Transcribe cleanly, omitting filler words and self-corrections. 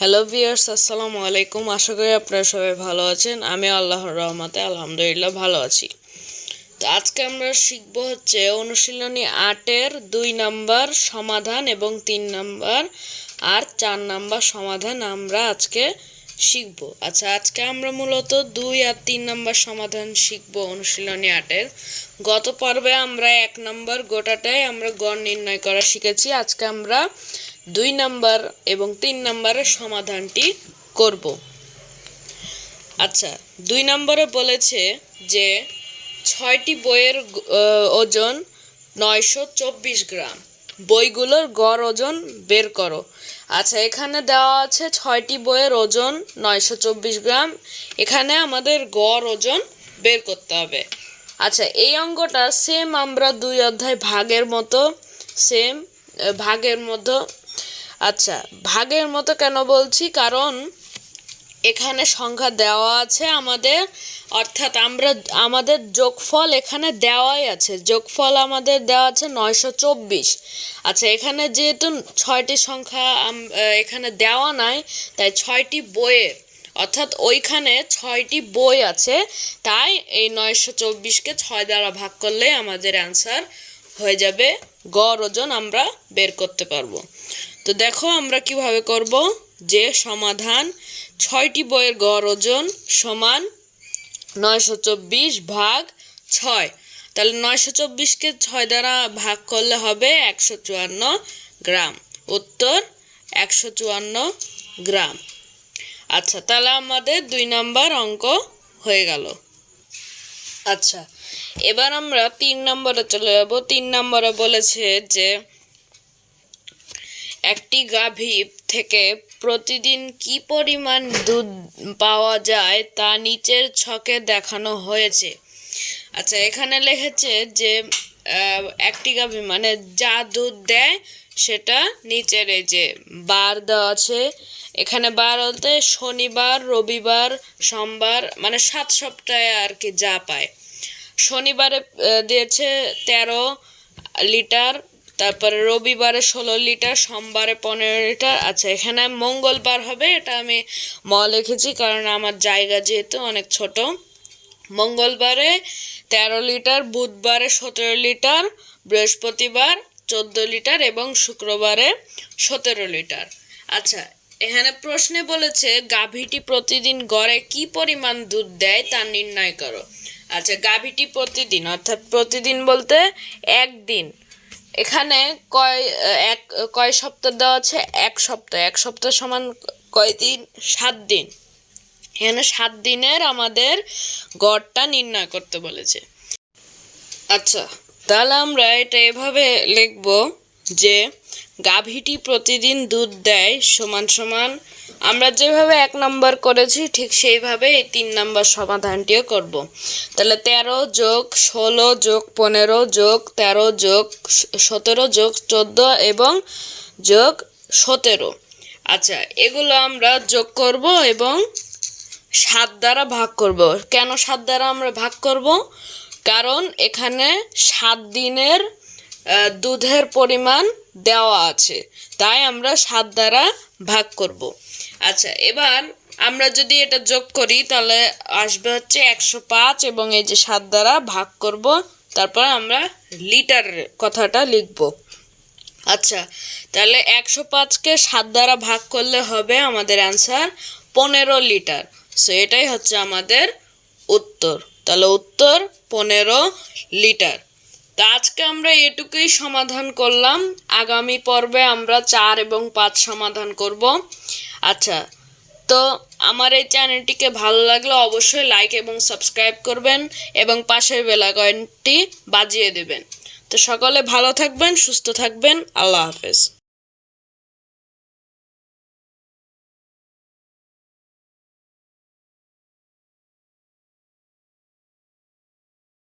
Hello viewers, আসসালামু আলাইকুম। আশা করি আপনারা সবাই ভালো আছেন। আমি আল্লাহর রহমতে আলহামদুলিল্লাহ ভালো আছি। তো আজকে আমরা শিখব হচ্ছে অনুশীলনী 8-এর 2 নাম্বার সমাধান এবং 3 নাম্বার আর 4 নাম্বার সমাধান আমরা আজকে শিখব। আচ্ছা, আজকে আমরা মূলত 2 আর 3 নাম্বার সমাধান শিখব অনুশীলনী 8-এর। গত পর্বে আমরা 1 নাম্বার গোটাটাই আমরা গড় নির্ণয় করা শিখেছি। আজকে আমরা 2 নাম্বার এবং 3 নাম্বারের সমাধানটি করব। আচ্ছা, 2 নম্বরে বলেছে যে 6টি বইয়ের ওজন 924 গ্রাম। বইগুলোর গড় ওজন বের করো। আচ্ছা, এখানে দেওয়া আছে 6টি বইয়ের ওজন 924 গ্রাম। এখানে আমাদের গড় ওজন বের করতে হবে। আচ্ছা, এই অঙ্কটা সেম আমরা 2 অধ্যায় ভাগের মতো সেম ভাগের মতো। আচ্ছা, ভাগের মতো কেন বলছি, কারণ এখানে সংখ্যা দেওয়া আছে আমাদের, অর্থাৎ আমাদের যোগফল এখানে দেওয়াই আছে। যোগফল আমাদের দেওয়া আছে 924। আচ্ছা, এখানে যেহেতু 6টি সংখ্যা এখানে দেওয়া নাই, তাই 6টি বইয়ের, অর্থাৎ ওইখানে 6টি বই আছে, তাই এই 924কে 6 দ্বারা ভাগ করলে আমাদের অ্যান্সার হয়ে যাবে। গড় ওজন আমরা বের করতে পারবো। তো দেখো আমরা কিভাবে করব। যে সমাধান 6টি বইয়ের গড় ওজন সমান 924 ভাগ 6। তাহলে 924কে 6 দ্বারা ভাগ করলে হবে 154 গ্রাম। উত্তর 154 গ্রাম। আচ্ছা, তাহলে আমাদের 2 নাম্বার অঙ্ক হয়ে গেল। আচ্ছা, এবার আমরা 3 নম্বরে চলে যাব। 3 নম্বরে বলেছে যে একটি গাভী থেকে প্রতিদিন কি পরিমাণ দুধ পাওয়া যায় তা নিচের ছকে দেখানো হয়েছে। আচ্ছা, এখানে লিখেছে যে একটি গাভী মানে যা দুধ দেয় সেটা নিচের এই যে বার দেওয়া আছে। এখানে বার বলতে শনিবার, রবিবার, সোমবার, মানে 7 সপ্তাহে আর কি যা পায়। শনিবারে দিয়েছে 13 লিটার, তারপরে রবিবারে 16 লিটার, সোমবারে 15 লিটার। আচ্ছা, এখানে মঙ্গলবার হবে, এটা আমি লিখেছি কারণ আমার জায়গা যেহেতু অনেক ছোট। মঙ্গলবারে 13 লিটার, বুধবারে 17 লিটার, বৃহস্পতিবার 14 লিটার এবং শুক্রবারে 17 লিটার। আচ্ছা, এখানে প্রশ্নে বলেছে গাভীটি প্রতিদিন গড়ে কি পরিমাণ দুধ দেয় তা নির্ণয় করো। আচ্ছা, গাভীটি প্রতিদিন, অর্থাৎ প্রতিদিন বলতে একদিন। এখানে কয় সপ্তাহ দেওয়া আছে? 1 সপ্তাহ। 1 সপ্তাহ সমান কয় দিন? 7 দিন। এখানে 7 দিনের আমাদের গড়টা নির্ণয় করতে বলেছে। আচ্ছা, তাহলে আমরা এটা এভাবে লিখব যে গাভীটি প্রতিদিন দুধ দেয় সমান সমান, আমরা যেভাবে 1 নম্বর করেছি ঠিক সেইভাবে এই 3 নম্বর সমাধানটিও করব। তাহলে 13 যোগ 16 যোগ 15 যোগ 13 যোগ 17 যোগ 14 এবং যোগ 17। আচ্ছা, এগুলো আমরা যোগ করব এবং 7 দ্বারা ভাগ করব। কেন 7 দ্বারা আমরা ভাগ করব? কারণ এখানে 7 দিনের দুধের পরিমাণ দেওয়া আছে, তাই আমরা 7 দ্বারা ভাগ করব। আচ্ছা, এবার আমরা যদি এটা যোগ করি তাহলে আসবে হচ্ছে 105 এবং এই যে 7 দ্বারা ভাগ করব, তারপর আমরা লিটার কথাটা লিখব। আচ্ছা, তাহলে 105কে 7 দ্বারা ভাগ করলে হবে আমাদের অ্যান্সার 15 লিটার। সো এটাই হচ্ছে আমাদের উত্তর। তাহলে উত্তর 15 লিটার। তো আজকে আমরা এটুকুই সমাধান করলাম। আগামী পর্বে আমরা 4 এবং 5 সমাধান করব। আচ্ছা, তো আমার এই চ্যানেলটিকে ভালো লাগলে অবশ্যই লাইক এবং সাবস্ক্রাইব করবেন এবং পাশের বেল আইকনটি বাজিয়ে দেবেন। তো সকলে ভালো থাকবেন, সুস্থ থাকবেন। আল্লাহ হাফেজ।